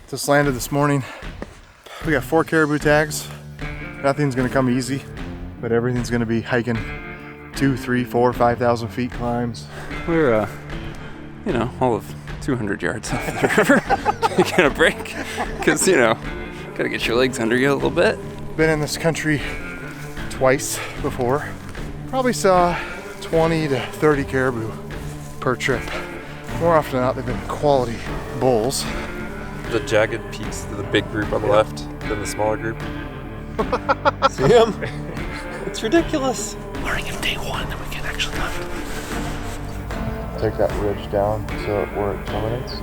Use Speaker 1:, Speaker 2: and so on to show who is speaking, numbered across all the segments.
Speaker 1: Just landed this morning. We got 4 caribou tags. Nothing's gonna come easy, but everything's gonna be hiking 2, 3, 4, 5,000 feet climbs.
Speaker 2: We're, all of 200 yards off the river. Taking a break, because, gotta get your legs under you a little bit.
Speaker 1: Been in this country twice before. Probably saw 20 to 30 caribou per trip. More often than not, they've been quality bulls.
Speaker 3: The jagged peaks to the big group on the left, then the smaller group. See him? It's ridiculous.
Speaker 4: Morning of day 1 that we can actually hunt.
Speaker 1: Take that ridge down so where it terminates.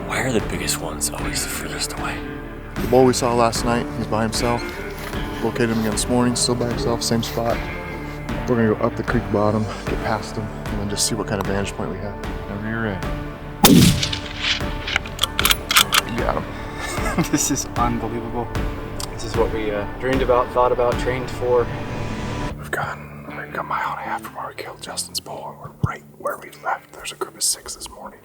Speaker 4: Why are the biggest ones always the furthest away?
Speaker 1: The bull we saw last night, he's by himself. Located him again this morning, still by himself, same spot. We're gonna go up the creek bottom, get past him, and then just see what kind of vantage point we have. Whenever you're ready. You got him.
Speaker 5: This is unbelievable. This is what we dreamed about, thought about, trained for.
Speaker 1: We've gone like a mile and a half from where we killed Justin's bull, and we're right where we left. There's a group of 6 this morning.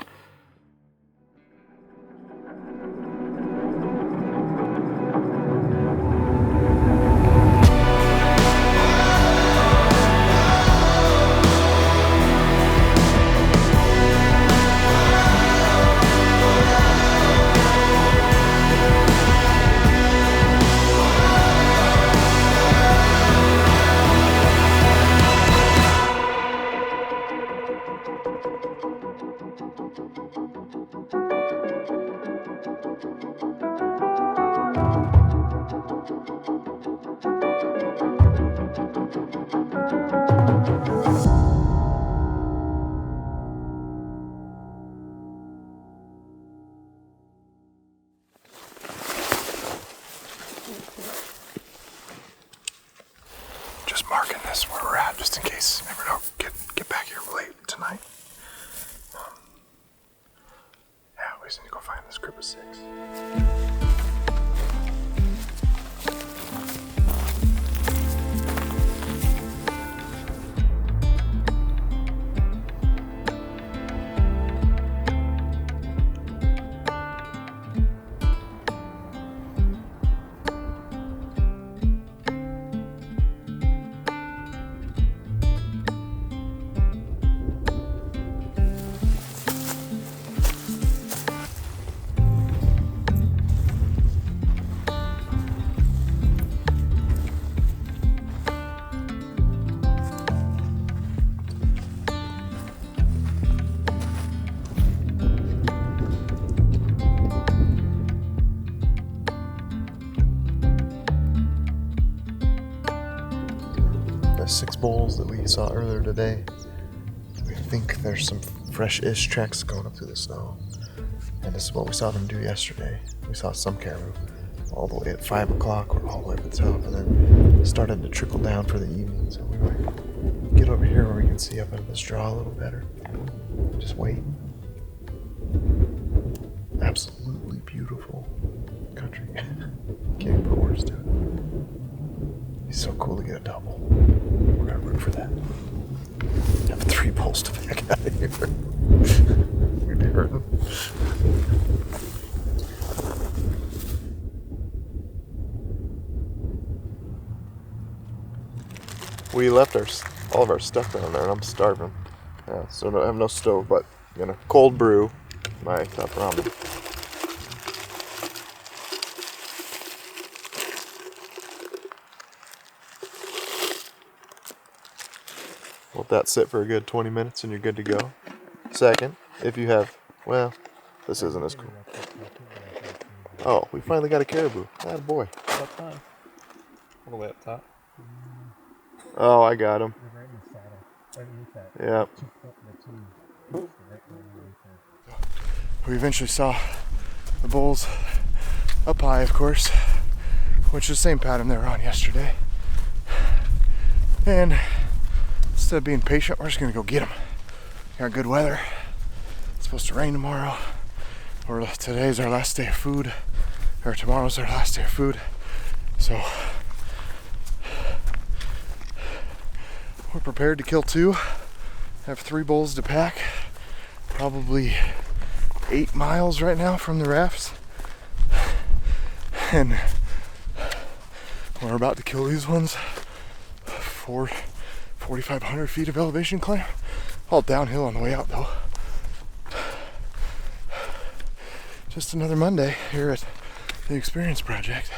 Speaker 1: Just marking this where we're at, just in case. Never know. Get back here late tonight. We just need to go find this group of 6. The 6 bulls that we saw earlier today. We think there's some fresh-ish tracks going up through the snow. And this is what we saw them do yesterday. We saw some caribou all the way at 5 o'clock or all the way up at the top, and then started to trickle down for the evening. So we might get over here where we can see up into this draw a little better. Just wait. Absolutely beautiful country. Can't even put words to it. It's so cool to get a double. We're gonna root for that. Have 3 bulls to back out of here. We'd be hurting. We left all of our stuff down there, and I'm starving. Yeah, so I have no stove, but cold brew my top ramen. Let that sit for a good 20 minutes and you're good to go. Second, if you have, this isn't as cool. Oh, we finally got a caribou. Atta boy.
Speaker 3: What time? All the way up top.
Speaker 1: Oh, I got him. Yeah. We eventually saw the bulls up high, of course, which is the same pattern they were on yesterday. And instead of being patient, we're just gonna go get them. Got good weather. It's supposed to rain tomorrow. Today's our last day of food, or tomorrow's our last day of food. So we're prepared to kill 2. Have 3 bulls to pack. Probably 8 miles right now from the rafts. And we're about to kill these ones. 4,500 feet of elevation climb. All downhill on the way out though. Just another Monday here at the Experience Project.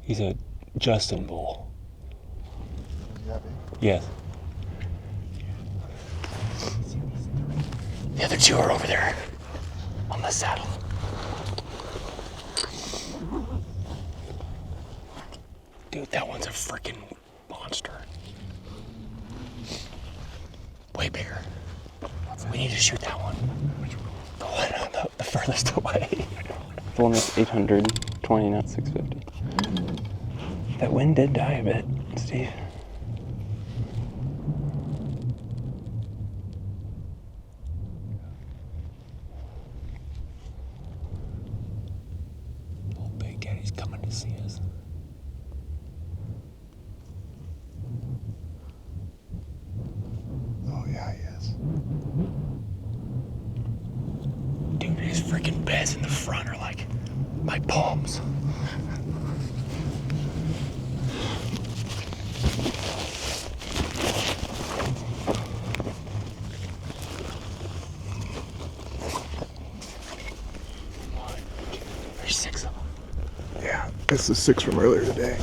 Speaker 4: He's a Justin bull.
Speaker 1: Yeah,
Speaker 4: Yes. The other two are over there on the saddle. Dude, that one's a freaking monster. Way bigger. We need to shoot that one. The one on the furthest away.
Speaker 2: The one that's 820, not 650. That wind did die a bit, Steve.
Speaker 4: Old Big Daddy's coming to see us.
Speaker 1: Oh yeah, he is.
Speaker 4: Dude, his freaking beds in the front are like my palms. There's 6 of them.
Speaker 1: Yeah, this is 6 from earlier today.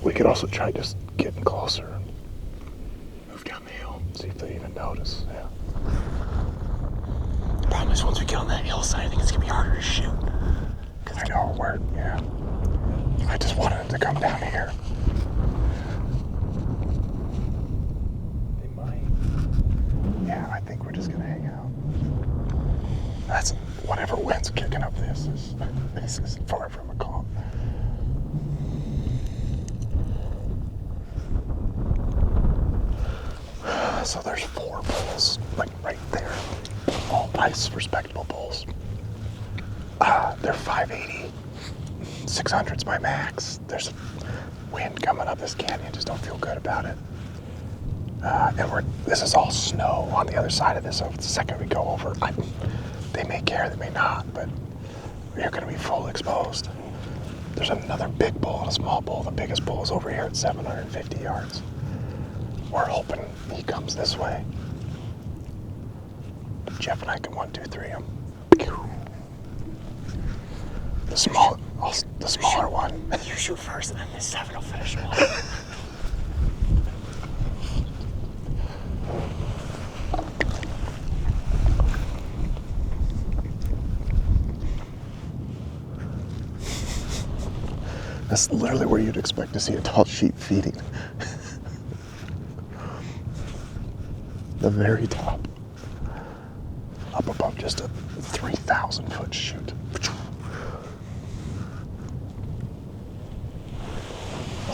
Speaker 1: We could also try just getting closer.
Speaker 4: Move down the hill.
Speaker 1: See if they even notice. Yeah.
Speaker 4: The problem is once we get on that hillside, I think it's gonna be harder to shoot.
Speaker 1: I know, yeah. I just wanted it to come down here.
Speaker 4: They might.
Speaker 1: Yeah, I think we're just gonna hang out. That's whatever wind's kicking up this is far from a calm. So there's 4 bulls, like right there. All nice, respectable bulls. They're 580. 600's my max. There's a wind coming up this canyon, just don't feel good about it. And this is all snow on the other side of this, so the second we go over, they may care, they may not, but you're gonna be full exposed. There's another big bull and a small bull. The biggest bull is over here at 750 yards. We're hoping he comes this way. Jeff and I can 1, 2, 3 him. The smaller one.
Speaker 4: You shoot first and then this 7 will finish him off.
Speaker 1: That's literally where you'd expect to see a tall sheep feeding. The very top. Up above just a 3,000 foot chute.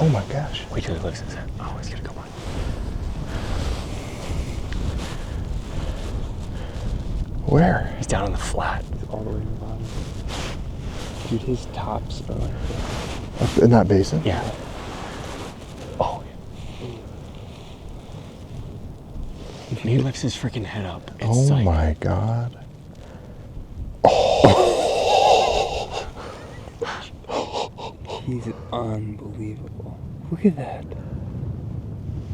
Speaker 1: Oh my gosh.
Speaker 4: Wait till he lifts his head. Oh, he's gonna come on.
Speaker 1: Where?
Speaker 4: He's down on the flat.
Speaker 2: All the way to the bottom. Dude, his tops are like
Speaker 1: Up in that basin?
Speaker 4: Yeah. Oh, yeah. When he lifts his freaking head up, it's
Speaker 1: Oh
Speaker 4: like,
Speaker 1: my god.
Speaker 2: he's unbelievable. Look at that.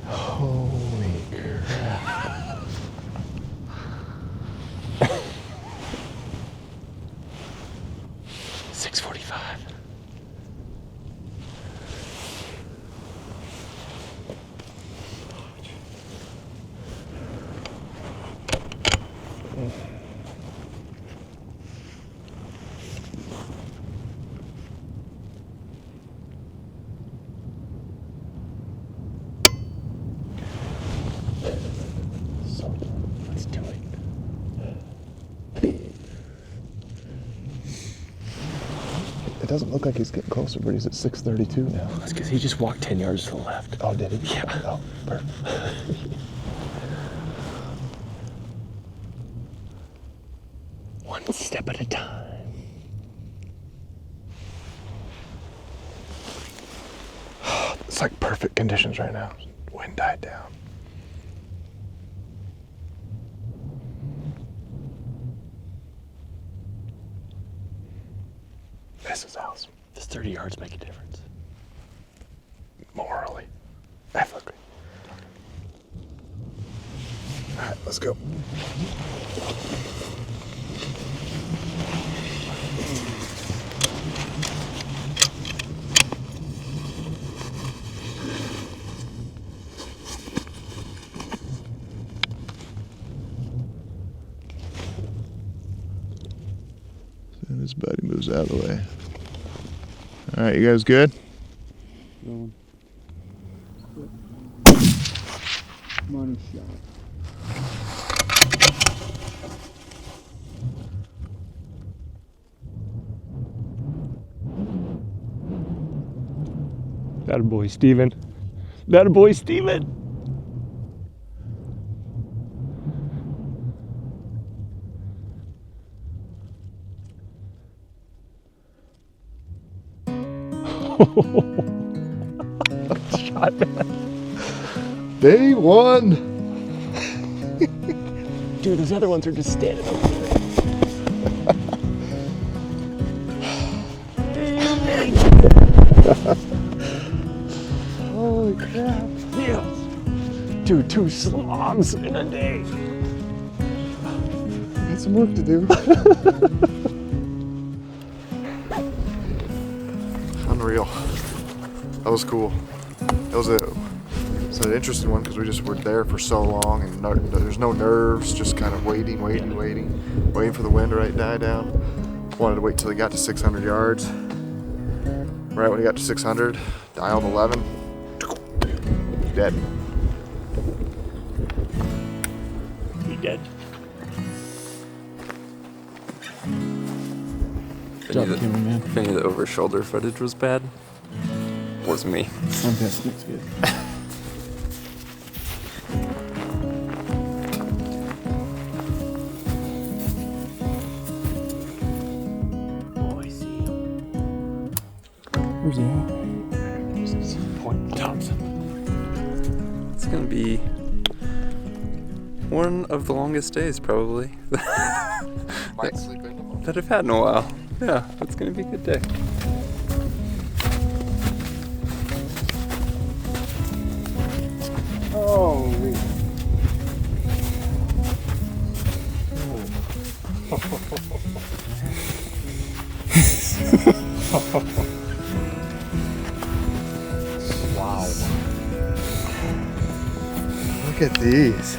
Speaker 1: Holy crap. It doesn't look like he's getting closer, but he's at 632 now.
Speaker 4: That's because he just walked 10 yards to the left.
Speaker 1: Oh, did he?
Speaker 4: Yeah.
Speaker 1: Oh, perfect.
Speaker 4: One step at a time.
Speaker 1: It's like perfect conditions right now. Wind died down. This is awesome.
Speaker 4: Does 30 yards make a difference?
Speaker 1: Morally. Ethically. All right, let's go. And his buddy moves out of the way. All right, you guys good?
Speaker 6: Money shot.
Speaker 4: That a boy, Steven. That a boy, Steven. Shot.
Speaker 1: Day one.
Speaker 4: Dude, those other ones are just standing over there.
Speaker 1: Holy crap.
Speaker 4: Yeah. Dude, 2 slobs in a day.
Speaker 1: Got some work to do. Unreal. That was cool. It's an interesting one because we just were there for so long and there's no nerves, just kind of waiting for the wind to die down. Wanted to wait till he got to 600 yards. Right when he got to 600, dialed 11, dead.
Speaker 4: He dead.
Speaker 2: If any of the over shoulder footage was bad, it was me.
Speaker 6: Fantastic. That's good.
Speaker 4: Boy, see him.
Speaker 6: Where's he at?
Speaker 4: Point Thompson.
Speaker 2: It's gonna be one of the longest days, probably,
Speaker 1: Might sleep in them.
Speaker 2: that I've had in a while. Yeah, it's gonna be a good day.
Speaker 6: Holy.
Speaker 4: Wow.
Speaker 1: Look at these.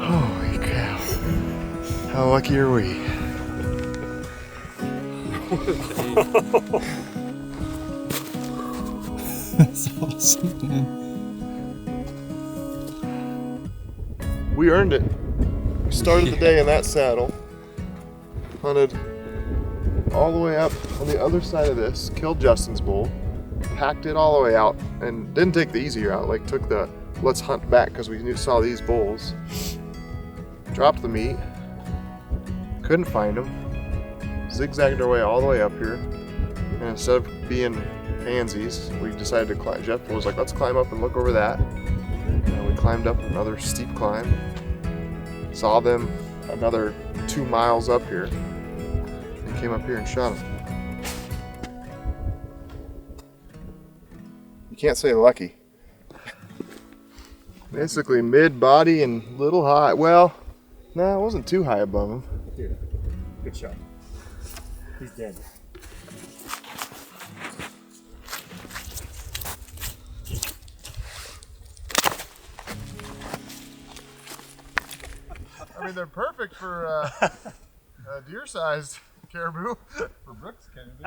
Speaker 1: Holy cow. How lucky are we?
Speaker 6: That's awesome, man.
Speaker 1: We earned it. We started the day in that saddle, hunted all the way up on the other side of this, killed Justin's bull, packed it all the way out, and didn't take the easy route, like took the let's hunt back because we saw these bulls. Dropped the meat, couldn't find them, zigzagged our way all the way up here, and instead of being pansies, we decided to climb. Jeff was like, let's climb up and look over that. And we climbed up another steep climb, saw them another 2 miles up here, and came up here and shot them. You can't say lucky. Basically mid-body and little high. Well, no, it wasn't too high above him.
Speaker 4: Dude, good shot. He's dead.
Speaker 1: I mean, they're perfect for deer-sized caribou. For Brooks, Kennedy.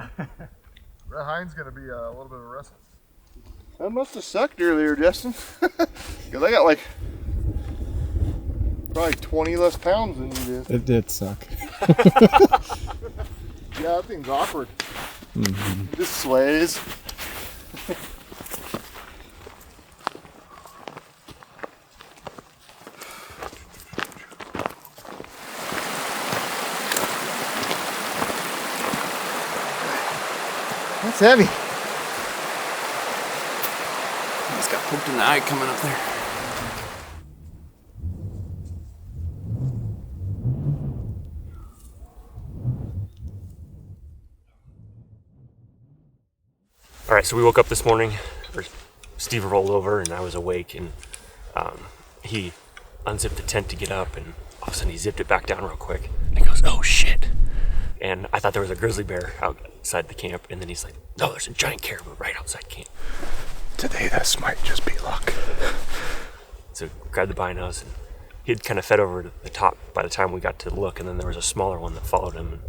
Speaker 1: Red Hind's gonna be a little bit of a wrestle. That must have sucked earlier, Justin. Because I got like Probably 20 less pounds than you did.
Speaker 6: It did suck.
Speaker 1: Yeah, that thing's awkward. It just sways. That's heavy.
Speaker 2: He's got poked in the eye coming up there.
Speaker 4: All right, so we woke up this morning, or Steve rolled over and I was awake, and he unzipped the tent to get up, and all of a sudden he zipped it back down real quick. And he goes, "Oh shit." And I thought there was a grizzly bear outside the camp, and then he's like, "No, there's a giant caribou right outside camp."
Speaker 1: Today, this might just be luck.
Speaker 4: So grabbed the binos, and he'd kind of fed over to the top by the time we got to look, and then there was a smaller one that followed him. And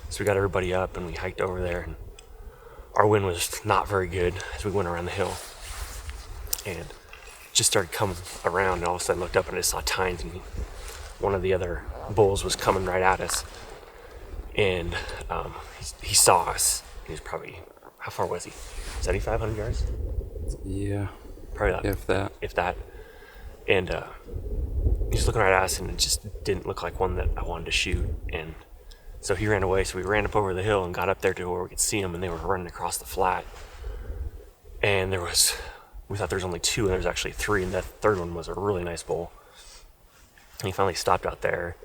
Speaker 4: so we got everybody up, and we hiked over there, and our wind was not very good as we went around the hill. And just started coming around, and all of a sudden looked up and I saw tines, and one of the other bulls was coming right at us. And he saw us. He was probably, how far was he? 7,500 yards?
Speaker 2: Yeah.
Speaker 4: Probably that. If that. And he's looking right at us, and it just didn't look like one that I wanted to shoot. And so he ran away. So we ran up over the hill and got up there to where we could see them, and they were running across the flat. And we thought there was only two, and there was actually three, and that third one was a really nice bull. And he finally stopped out there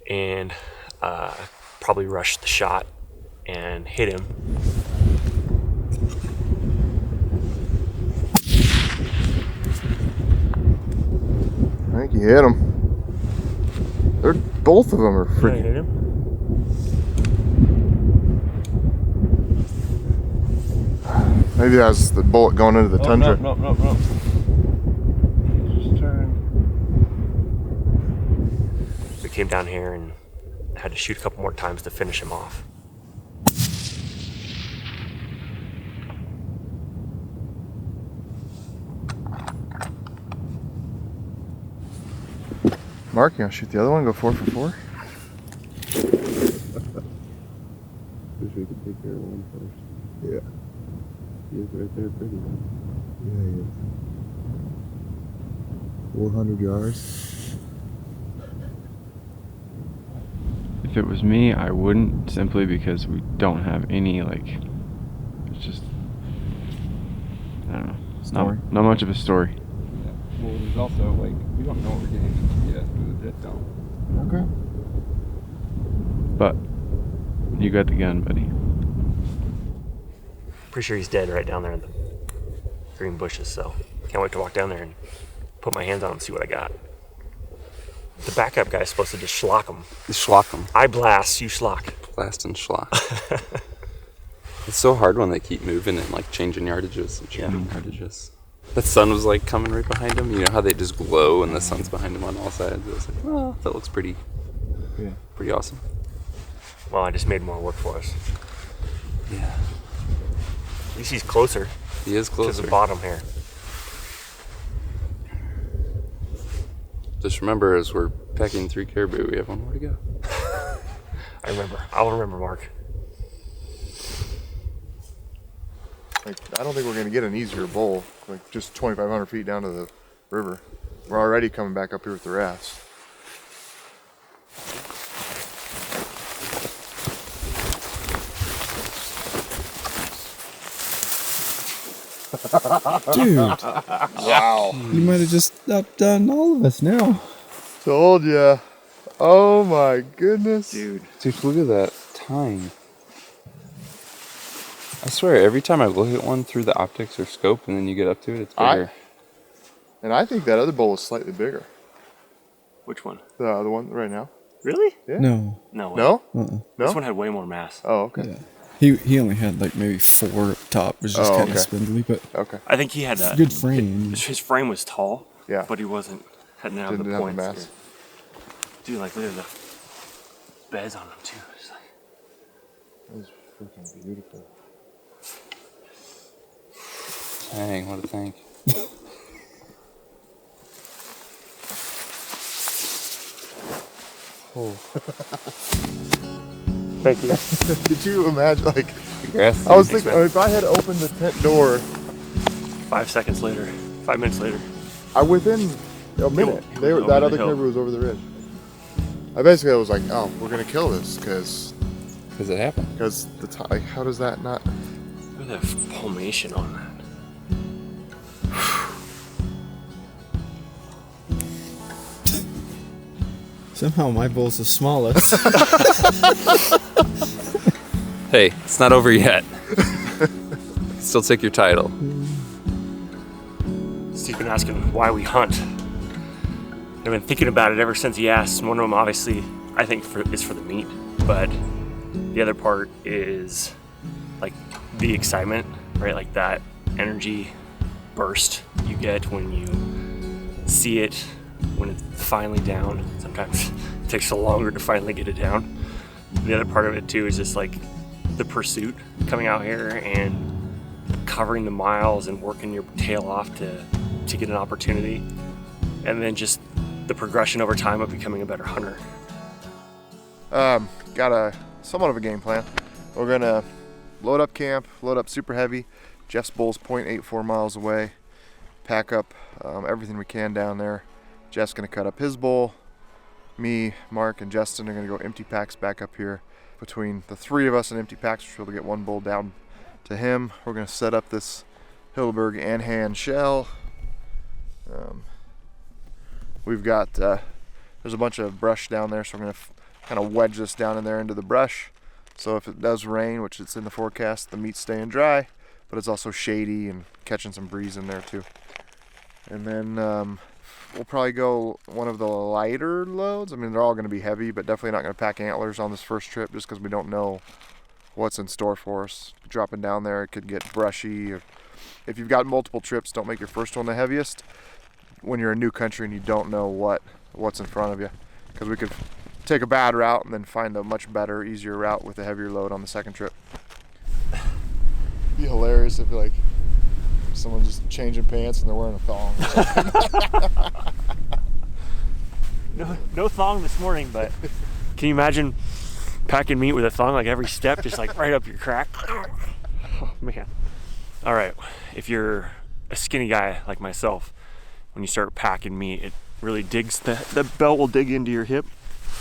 Speaker 4: and probably rushed the shot and hit him.
Speaker 1: I think you hit him. Both of them are
Speaker 4: Yeah, you
Speaker 1: freaking.
Speaker 4: hit him?
Speaker 1: Maybe that's the bullet going into the tundra.
Speaker 6: No. Just turn.
Speaker 4: We came down here and had to shoot a couple more times to finish him off.
Speaker 1: Mark, you gonna shoot the other one? Go 4 for 4?
Speaker 6: Wish we could take care of one first.
Speaker 1: Yeah.
Speaker 6: He is right there, pretty.
Speaker 1: Yeah, he is. 400 yards.
Speaker 7: If it was me, I wouldn't, simply because we don't have any, like, it's just, I don't know.
Speaker 1: Story?
Speaker 7: Not much of a story.
Speaker 6: Yeah. Well, there's also, like, we don't know what we're getting into yet with the dead dome.
Speaker 1: Okay.
Speaker 7: But you got the gun, buddy.
Speaker 4: Pretty sure he's dead right down there in the green bushes, so can't wait to walk down there and put my hands on him and see what I got. The backup guy's supposed to just schlock him.
Speaker 2: Schlock them.
Speaker 4: I blast, you schlock.
Speaker 2: Blast and schlock. It's so hard when they keep moving and like changing yardages and changing yardages. The sun was like coming right behind him. You know how they just glow and the sun's behind him on all sides? It was like, well, that looks pretty awesome.
Speaker 4: Well, I just made more work for us.
Speaker 2: Yeah.
Speaker 4: At least he's closer
Speaker 2: He is closer.
Speaker 4: to the bottom here.
Speaker 2: Just remember, as we're pecking 3 caribou, we have one more to go.
Speaker 4: I remember. I'll remember, Mark.
Speaker 1: Like, I don't think we're gonna get an easier bull. Like, just 2,500 feet down to the river. We're already coming back up here with the rafts.
Speaker 6: Dude,
Speaker 1: Wow.
Speaker 6: you might have just outdone all of us now.
Speaker 1: Told ya. Oh my goodness.
Speaker 2: Dude, look at that tine. I swear, every time I look at one through the optics or scope and then you get up to it, it's bigger.
Speaker 1: And I think that other bull is slightly bigger.
Speaker 4: Which one?
Speaker 1: The other one right now.
Speaker 4: Really?
Speaker 1: Yeah.
Speaker 6: No.
Speaker 4: No way.
Speaker 1: No?
Speaker 6: Uh-uh.
Speaker 1: No?
Speaker 4: This one had way more mass.
Speaker 1: Oh, okay.
Speaker 6: Yeah. He only had like maybe 4 up top. It was just
Speaker 1: Oh,
Speaker 6: kind of
Speaker 1: okay.
Speaker 6: spindly, but
Speaker 1: Okay.
Speaker 4: I think he had a
Speaker 6: good frame.
Speaker 4: His frame was tall.
Speaker 1: Yeah.
Speaker 4: But he hadn't have
Speaker 1: Didn't
Speaker 4: the
Speaker 1: have the
Speaker 4: points.
Speaker 1: mass.
Speaker 4: Dude, like look at the beds on them too. It's like,
Speaker 1: That was freaking beautiful.
Speaker 2: Dang, what a thing.
Speaker 4: Thank you.
Speaker 1: Did you imagine, like,
Speaker 2: Grass.
Speaker 1: I was thinking, if I had opened the tent door,
Speaker 4: 5 minutes later.
Speaker 1: within a minute,
Speaker 4: He was over
Speaker 1: that
Speaker 4: the
Speaker 1: other
Speaker 4: hill.
Speaker 1: caribou was over the ridge. I basically was like, oh, we're gonna kill this because
Speaker 2: it happened.
Speaker 1: like, how does that not?
Speaker 4: Look at that palmation on that.
Speaker 5: Somehow my bull's the smallest.
Speaker 2: Hey, it's not over yet. Still take your title.
Speaker 4: Steve's been asking why we hunt. I've been thinking about it ever since he asked. One of them, obviously, I think is for the meat, but the other part is like the excitement, right? Like that energy burst you get when you see it, when it's finally down. Sometimes it takes so longer to finally get it down. The other part of it too is just like the pursuit, coming out here and covering the miles and working your tail off to get an opportunity, and then just the progression over time of becoming a better hunter.
Speaker 1: Got a somewhat of a game plan. We're gonna load up camp, load up super heavy. Jeff's bull's 0.84 miles away. Pack up everything we can down there. Jeff's gonna cut up his bull. Me, Mark, and Justin are gonna go empty packs back up here. Between the three of us and empty packs, we're able to get one bull down to him. We're gonna set up this Hildeberg and hand shell. We've got there's a bunch of brush down there, so we're gonna kind of wedge this down in there into the brush. So if it does rain, which it's in the forecast, the meat's staying dry, but it's also shady and catching some breeze in there too. And then we'll probably go one of the lighter loads. I mean, they're all going to be heavy, but definitely not going to pack antlers on this first trip just because we don't know what's in store for us. Dropping down there, it could get brushy. If you've got multiple trips, don't make your first one the heaviest when you're in new country and you don't know what's in front of you, because we could take a bad route and then find a much better, easier route with a heavier load on the second trip. It'd be hilarious if like someone's just changing pants and they're wearing a thong.
Speaker 4: No thong this morning, but can you imagine packing meat with a thong like every step, just like right up your crack? Oh man. All right, if you're a skinny guy like myself, when you start packing meat, it really digs, the belt will dig into your hip.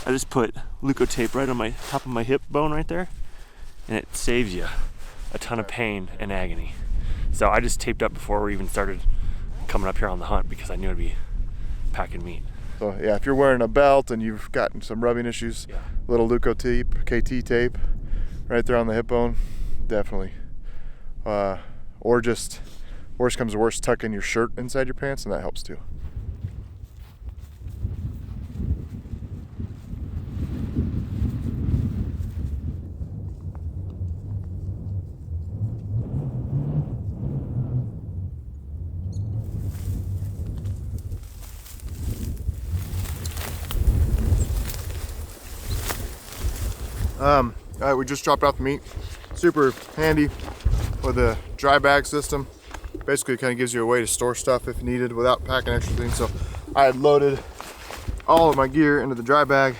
Speaker 4: I just put Leukotape right on my top of my hip bone right there, and it saves you a ton of pain and agony. So I just taped up before we even started coming up here on the hunt because I knew I'd be packing meat.
Speaker 1: So yeah, if you're wearing a belt and you've gotten some rubbing issues, little Leukotape, KT tape, right there on the hip bone, definitely. Or just, worst comes to worst, tuck in your shirt inside your pants, and that helps too. All right, we just dropped off the meat. Super handy with a dry bag system. Basically, it kind of gives you a way to store stuff if needed without packing extra things. So I had loaded all of my gear into the dry bag.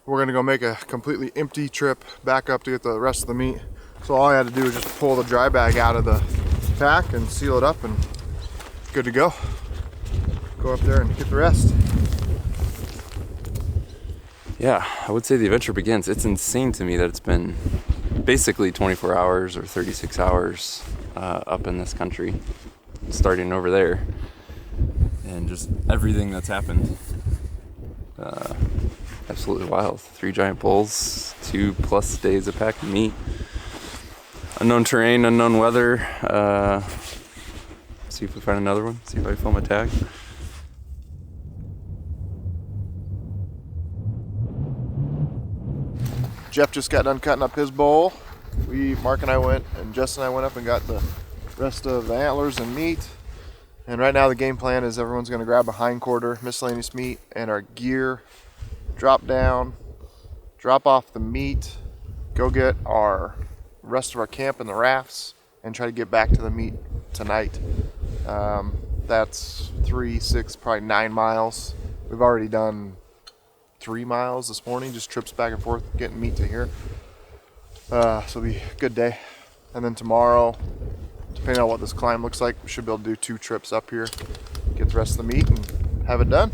Speaker 1: We're gonna go make a completely empty trip back up to get the rest of the meat. So all I had to do was just pull the dry bag out of the pack and seal it up, and good to go. Go up there and get the rest.
Speaker 2: Yeah, I would say the adventure begins. It's insane to me that it's been basically 24 hours or 36 hours up in this country, starting over there, and just everything that's happened. Absolutely wild. 3 giant bulls, 2+ days of packing meat, unknown terrain, unknown weather. See if we find another one, see if I film a tag.
Speaker 1: Jeff just got done cutting up his bowl. Mark and I went, and Justin and I went up and got the rest of the antlers and meat. And right now the game plan is everyone's gonna grab a hindquarter, miscellaneous meat, and our gear, drop down, drop off the meat, go get our rest of our camp in the rafts, and try to get back to the meat tonight. That's 3, 6, probably 9 miles. We've already done 3 miles this morning, just trips back and forth, getting meat to here. So it'll be a good day. And then tomorrow, depending on what this climb looks like, we should be able to do 2 trips up here, get the rest of the meat and have it done.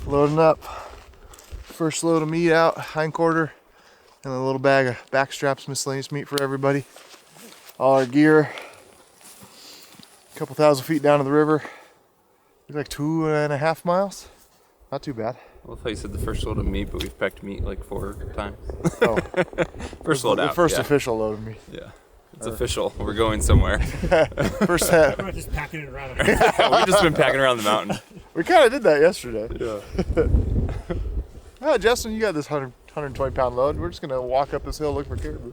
Speaker 1: Loading up. First load of meat out, hindquarter, and a little bag of back straps, miscellaneous meat for everybody. All our gear. A couple thousand feet down to the river. Like 2.5 miles. Not too bad.
Speaker 2: I love how you said the first load of meat, but we've packed meat like 4 times.
Speaker 1: Oh,
Speaker 2: First load out.
Speaker 1: The first
Speaker 2: yeah.
Speaker 1: official load of meat.
Speaker 2: Yeah, it's official. We're going somewhere.
Speaker 1: First half.
Speaker 4: We're just packing it around.
Speaker 2: We've just been packing around the mountain.
Speaker 1: We kind of did that yesterday.
Speaker 2: Yeah.
Speaker 1: Justin, you got this 120 pound load. We're just gonna walk up this hill looking for caribou.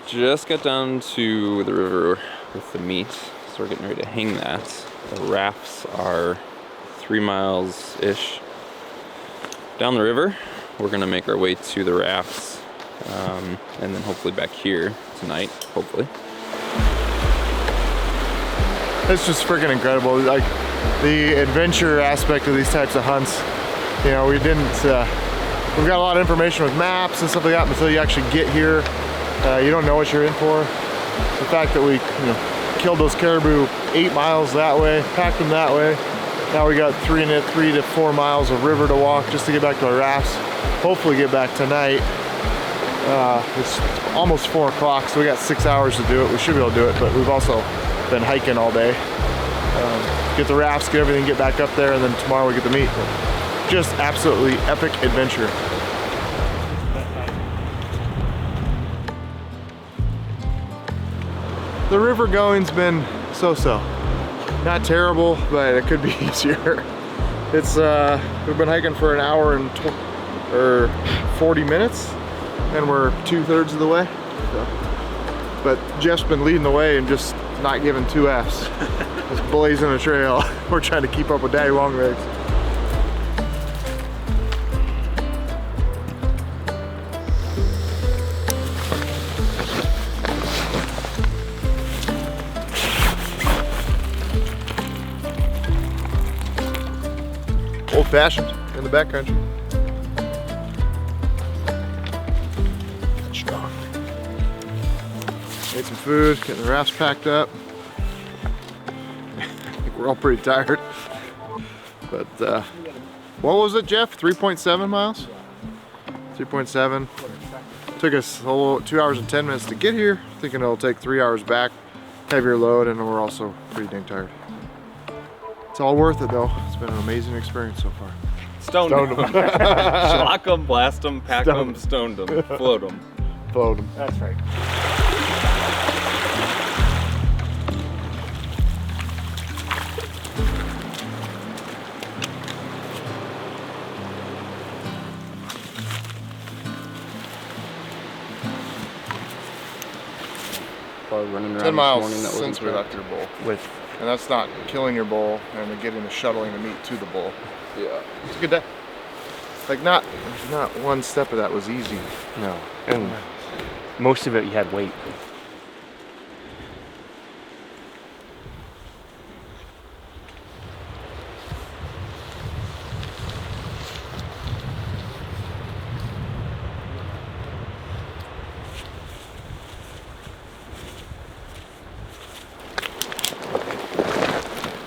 Speaker 2: Just got down to the river with the meat, so we're getting ready to hang that. The rafts are 3 miles-ish down the river. We're gonna make our way to the rafts, and then hopefully back here tonight, hopefully.
Speaker 1: It's just freaking incredible. Like the adventure aspect of these types of hunts. You know, we've got a lot of information with maps and stuff like that until you actually get here. You don't know what you're in for. The fact that we, killed those caribou 8 miles that way, packed them that way. Now we got 3 to 4 miles of river to walk just to get back to our rafts. Hopefully get back tonight. It's almost 4 o'clock, so we got 6 hours to do it. We should be able to do it, but we've also been hiking all day. Get the rafts, get everything, get back up there, and then tomorrow we get the meat. Just absolutely epic adventure. The river going's been so-so. Not terrible, but it could be easier. It's we've been hiking for an hour and 40 minutes, and we're 2/3 of the way. So. But Jeff's been leading the way and just not giving 2 Fs. Just blazing a trail. We're trying to keep up with Daddy Longlegs. Old-fashioned in the backcountry. Strong. Ate some food, getting the rafts packed up. I think we're all pretty tired. But what was it, Jeff? 3.7 miles? 3.7. Took us a whole 2 hours and 10 minutes to get here. Thinking it'll take 3 hours back. Heavier load, and we're also pretty dang tired. It's all worth it though. It's been an amazing experience so far.
Speaker 2: Stoned them. Schlock them, blast them, pack them, stoned them, float them.
Speaker 1: Float them.
Speaker 4: That's right.
Speaker 2: Probably running around
Speaker 1: 10 miles
Speaker 2: this morning that
Speaker 1: since we
Speaker 2: wasn't
Speaker 1: left your bull. And that's not killing your bull and then getting the shuttling the meat to the bull.
Speaker 2: Yeah.
Speaker 1: It's a good day. Like not one step of that was easy.
Speaker 4: No, and most of it you had weight.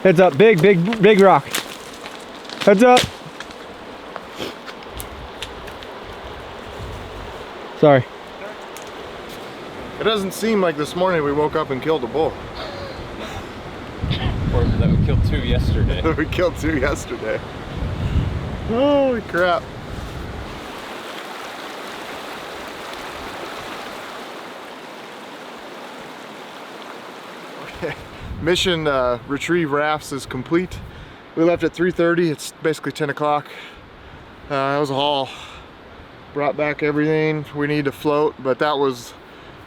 Speaker 5: Heads up, big rock. Heads up. Sorry.
Speaker 1: It doesn't seem like this morning we woke up and killed a bull.
Speaker 2: Or that we killed 2 yesterday.
Speaker 1: We killed 2 yesterday. Holy crap. Okay. Mission retrieve rafts is complete. We left at 3:30. It's basically 10 o'clock. It was a haul. Brought back everything we need to float, but that was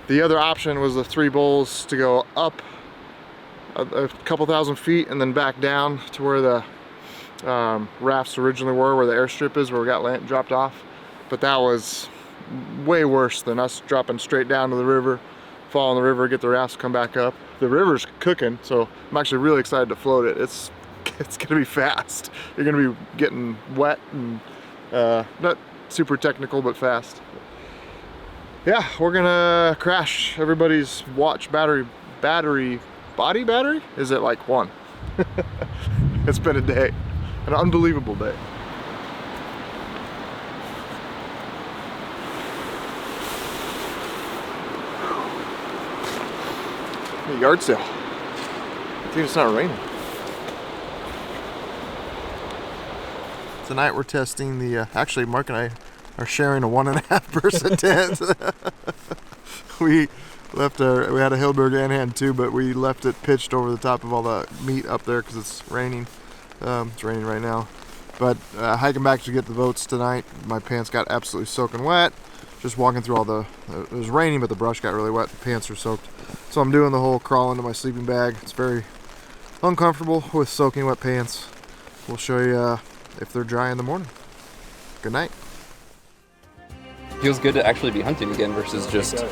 Speaker 1: the other option, was the 3 bowls to go up a couple thousand feet and then back down to where the rafts originally were, where the airstrip is, where we got dropped off. But that was way worse than us dropping straight down to the river, fall in the river, get the rafts, come back up. The river's cooking, so I'm actually really excited to float it. It's gonna be fast. You're gonna be getting wet and not super technical, but fast. Yeah, we're gonna crash everybody's watch body battery. Is it like 1? It's been a day, an unbelievable day. A yard sale. I think it's not raining. Tonight we're testing the, actually Mark and I are sharing a 1.5 person tent. We had a Hillberg and hand too, but we left it pitched over the top of all the meat up there because it's raining. It's raining right now. But hiking back to get the boats tonight, my pants got absolutely soaking wet. Just walking through all it was raining, but the brush got really wet. The pants are soaked. So I'm doing the whole crawl into my sleeping bag. It's very uncomfortable with soaking wet pants. We'll show you if they're dry in the morning. Good night.
Speaker 2: Feels good to actually be hunting again versus just,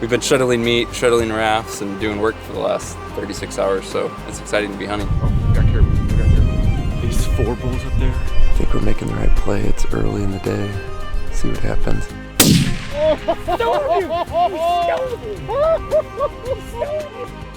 Speaker 2: we've been shuttling meat, shuttling rafts, and doing work for the last 36 hours, so it's exciting to be hunting.
Speaker 1: Oh, we got Caribou.
Speaker 3: These 4 bulls up there.
Speaker 2: I think we're making the right play. It's early in the day. See what happens.
Speaker 8: Stone him! Stone him! Stone him!